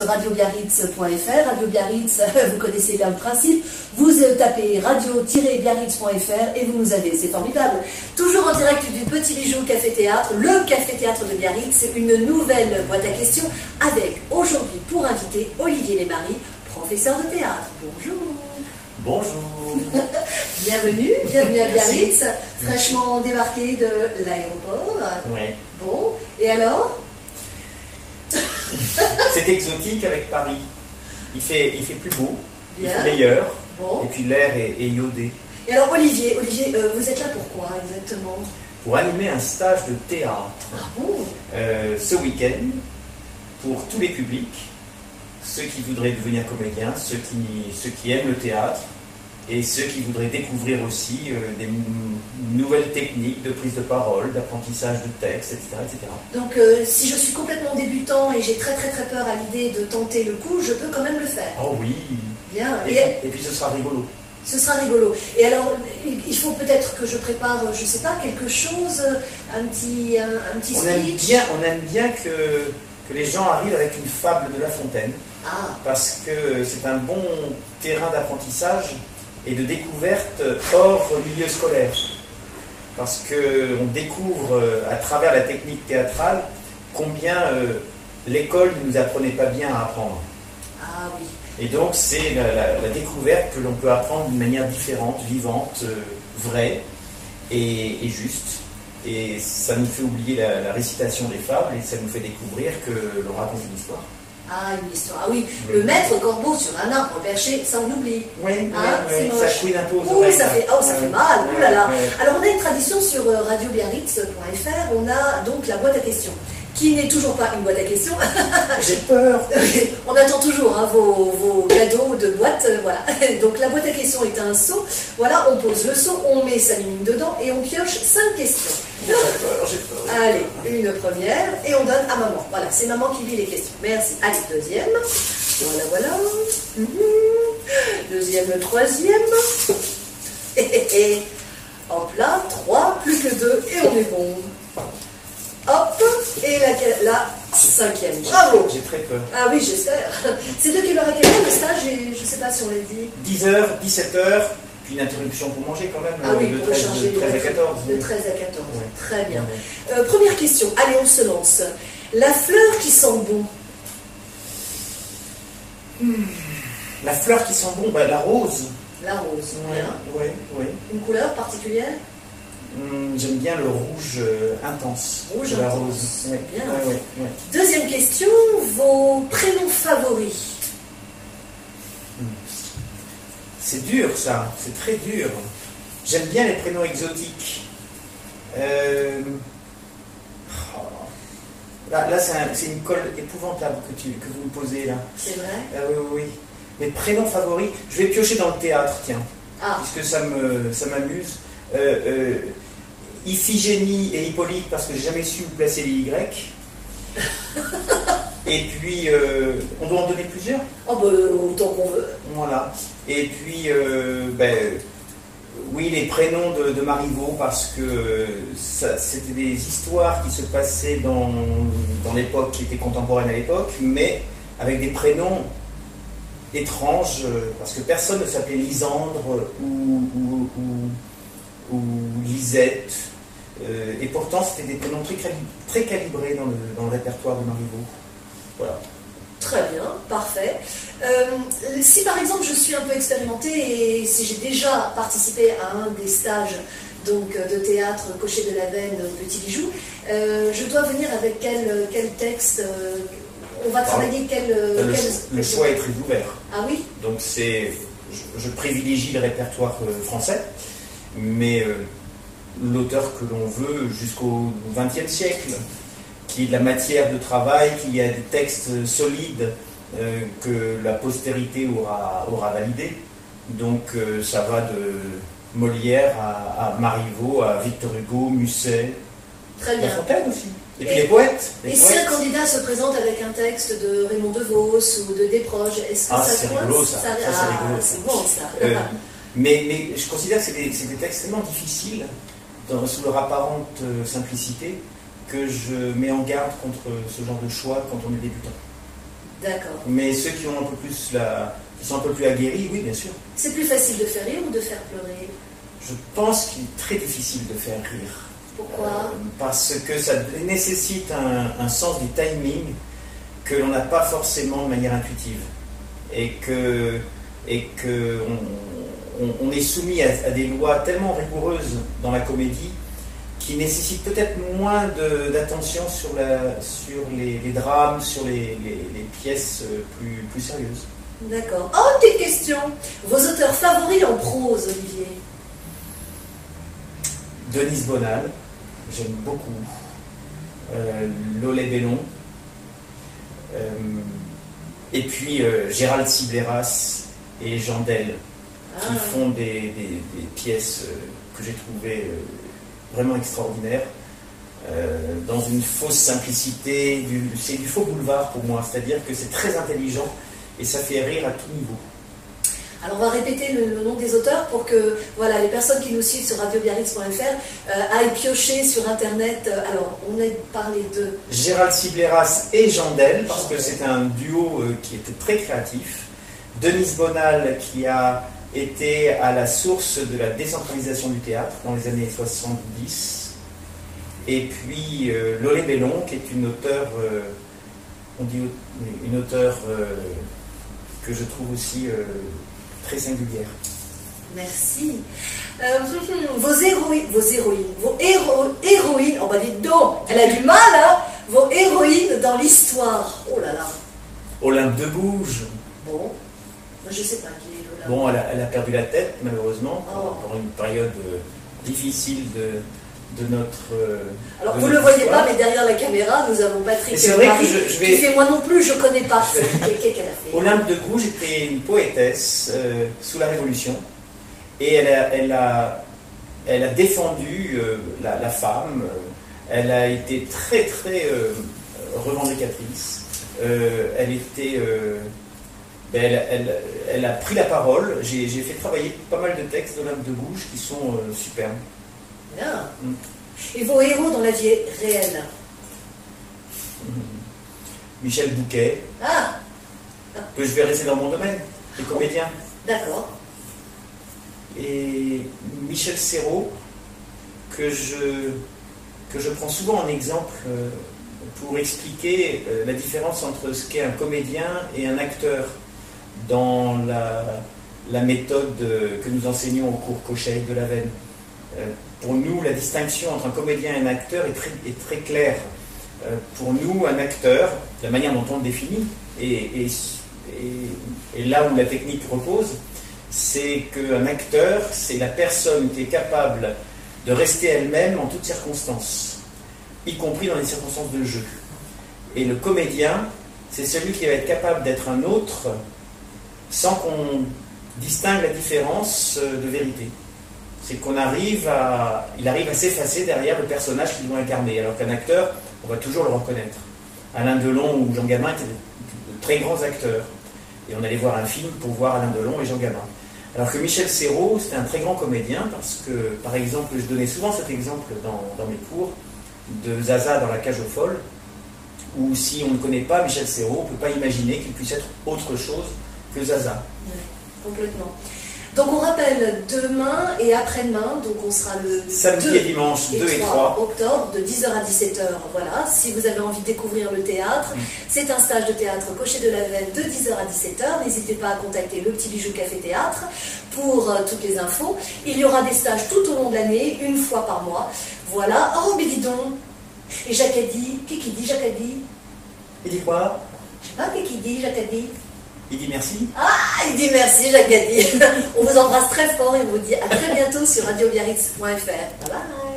radiobiarritz.fr. Radio Biarritz, vous connaissez bien le principe. Vous tapez radio-biarritz.fr et vous nous avez. C'est formidable. Toujours en direct du Petit Bijou Café Théâtre, le Café Théâtre de Biarritz, une nouvelle boîte à questions avec aujourd'hui pour invité Olivier Lémarie, professeur de théâtre. Bonjour. Bonjour. bienvenue à Biarritz, fraîchement débarqué de l'aéroport. Oui. Bon, et alors? C'est exotique avec Paris. Il fait plus beau, Bien. il fait meilleur, Bon. et puis l'air est iodé. Et alors Olivier, vous êtes là pourquoi exactement? Pour animer un stage de théâtre Ah bon? ce week-end, pour tous les publics, ceux qui voudraient devenir comédiens, ceux qui aiment le théâtre, et ceux qui voudraient découvrir aussi des nouvelles techniques de prise de parole, d'apprentissage de texte, etc. etc. Donc si je suis complètement débutant et j'ai très peur à l'idée de tenter le coup, je peux quand même le faire. Oh oui. Bien. Et puis ce sera rigolo. Ce sera rigolo. Et alors, il faut peut-être que je prépare, je sais pas, quelque chose, un petit speech. On aime bien que les gens arrivent avec une fable de La Fontaine, parce que c'est un bon terrain d'apprentissage et de découverte hors milieu scolaire. Parce qu'on découvre à travers la technique théâtrale combien l'école ne nous apprenait pas bien à apprendre. Ah oui. Et donc c'est la découverte que l'on peut apprendre d'une manière différente, vivante, vraie et juste. Et ça nous fait oublier la récitation des fables et ça nous fait découvrir que l'on raconte une histoire. Ah, une histoire. Ah oui, le maître corbeau sur un arbre perché, ça on oublie. Oui, ça chouine un peu aux ouh, oreilles. ça fait mal. Ouh là là. Ouais. Alors on a une tradition sur radiobiarritz.fr, on a donc la boîte à questions, qui n'est toujours pas une boîte à questions. J'ai peur. On attend toujours vos cadeaux de boîte, voilà. Donc la boîte à questions est un seau. Voilà, on pose le seau, on met sa mine dedans et on pioche 5 questions. J'ai peur. Allez, une première et on donne à maman. Voilà, c'est maman qui lit les questions. Merci. Allez, deuxième. Voilà. Deuxième, troisième. Hop là, 3, plus que 2 et on est bon. Hop, et la 5e. Bravo. J'ai très peur. Ah oui, j'espère. C'est de quelle heure à quelle heure le stage? Je ne sais pas si on l'a dit. 10h, 17h, puis une interruption pour manger quand même, Ah oui, de pour 13 changer à 14. De 13 à 14. Ouais. Très bien. Première question. Allez, on se lance. La fleur qui sent bon. La fleur qui sent bon, la rose. La rose. Bien. Oui. Une couleur particulière? J'aime bien le rouge intense. Rouge de la intense. rose. Ouais. Bien. Ouais. Deuxième question. Vos prénoms favoris? C'est dur ça, c'est très dur. J'aime bien les prénoms exotiques. Là c'est une colle épouvantable que vous me posez là. C'est vrai? Oui. Mes prénoms favoris, je vais piocher dans le théâtre, tiens, puisque ça m'amuse. Iphigénie et Hippolyte, parce que j'ai jamais su où placer les Y. Et puis, on doit en donner plusieurs. Oh, autant qu'on veut. Voilà. Et puis, oui, les prénoms de Marivaux, parce que c'était des histoires qui se passaient dans l'époque, qui étaient contemporaines à l'époque, mais avec des prénoms étranges, parce que personne ne s'appelait Lisandre ou Lisette. Et pourtant, c'était des prénoms très calibrés dans le répertoire de Marivaux. Voilà. Très bien, parfait. Si par exemple je suis un peu expérimentée et si j'ai déjà participé à un des stages donc, de théâtre Cocher de la Veine Petit Bijou, je dois venir avec quel texte on va travailler le choix est très ouvert. Ah oui? Donc je privilégie le répertoire français, mais l'auteur que l'on veut jusqu'au XXe siècle, qui est de la matière de travail, qui a des textes solides que la postérité aura validé. Donc ça va de Molière à Marivaux, à Victor Hugo, Musset, Très bien. La Fontaine aussi. Et puis les poètes. Si un candidat se présente avec un texte de Raymond DeVos ou de Desproges, est-ce que ça c'est coince? rigolo ça. C'est rigolo. C'est bon ça. Mais je considère que c'est des textes tellement difficiles, sous leur apparente simplicité, que je mets en garde contre ce genre de choix quand on est débutant. D'accord. Mais ceux qui ont un peu plus qui sont un peu plus aguerris, oui, bien sûr. C'est plus facile de faire rire ou de faire pleurer? Je pense qu'il est très difficile de faire rire. Pourquoi? Parce que ça nécessite un sens du timing que l'on n'a pas forcément de manière intuitive. Et que on est soumis à des lois tellement rigoureuses dans la comédie qui nécessitent peut-être moins d'attention sur les drames, sur les pièces plus sérieuses. D'accord. Oh, petite question. Vos auteurs favoris en prose, Olivier? Denise Bonal, j'aime beaucoup. Lollet Bellon. Et puis Gérald Cibleras et Jean Del, qui font des pièces que j'ai trouvées vraiment extraordinaires, dans une fausse simplicité, c'est du faux boulevard pour moi, c'est-à-dire que c'est très intelligent et ça fait rire à tout niveau. Alors on va répéter le nom des auteurs pour que voilà, les personnes qui nous suivent sur radiobiarritz.fr aillent piocher sur internet. Alors on a parlé de Gérald Cibleras et Jean Del, parce que c'est un duo qui était très créatif. Denise Bonal, qui a été à la source de la décentralisation du théâtre dans les années 70. Et puis Lollet Bellon, qui est une auteure, une auteure que je trouve aussi très singulière. Merci. Vos héroïnes, on va dire donc, elle a du mal, hein, vos héroïnes dans l'histoire. Oh là là. Olympe de Gouges. Bon, je sais pas qui est Olympe. Bon, elle a perdu la tête, malheureusement, Oh. pendant une période difficile de notre. Alors de vous ne notre le voyez histoire. pas, mais derrière la caméra, nous avons Patrick Et c'est vrai Paris, que je vais- qui fait moi non plus, je connais pas. Qu'est-ce qu'elle a fait? Olympe de Gouges était une poétesse sous la Révolution et elle a défendu la femme. Elle a été très très revendicatrice. Elle a pris la parole. J'ai fait travailler pas mal de textes d'Olympe de Gouges qui sont superbes. Bien. Et vos héros dans la vie réelle? Michel Bouquet, Ah, que je vais rester dans mon domaine, les comédiens. d'accord. Et Michel Serrault, que je prends souvent en exemple pour expliquer la différence entre ce qu'est un comédien et un acteur dans la méthode que nous enseignons au cours Cochet de la Veine. Pour nous, la distinction entre un comédien et un acteur est très claire. Pour nous, un acteur, la manière dont on le définit, et là où la technique repose, c'est qu'un acteur, c'est la personne qui est capable de rester elle-même en toutes circonstances, y compris dans les circonstances de jeu. Et le comédien, c'est celui qui va être capable d'être un autre sans qu'on distingue la différence de vérité. C'est qu'il arrive à s'effacer derrière le personnage qu'il doit incarner, alors qu'un acteur, on va toujours le reconnaître. Alain Delon ou Jean Gabin étaient de très grands acteurs. Et on allait voir un film pour voir Alain Delon et Jean Gabin. Alors que Michel Serrault, c'était un très grand comédien, parce que, par exemple, je donnais souvent cet exemple dans mes cours, de Zaza dans La Cage aux Folles, où si on ne connaît pas Michel Serrault, on ne peut pas imaginer qu'il puisse être autre chose que Zaza. Oui, complètement. Donc on rappelle demain et après-demain, donc on sera le Samedi 2 et dimanche, 2 et 3 octobre, de 10h à 17h. Voilà, si vous avez envie de découvrir le théâtre, c'est un stage de théâtre Cochet de la Veine de 10h à 17h. N'hésitez pas à contacter le Petit Bijou Café Théâtre pour toutes les infos. Il y aura des stages tout au long de l'année, une fois par mois. Voilà. Oh, mais dis donc. Et Jacques a dit, qui dit Jacques a dit? Il dit quoi? Je sais pas qui dit, Jacques a dit. Il dit merci. Ah, il dit merci, Jacques Gatti. On vous embrasse très fort et on vous dit à très bientôt sur radiobiarritz.fr. Bye bye.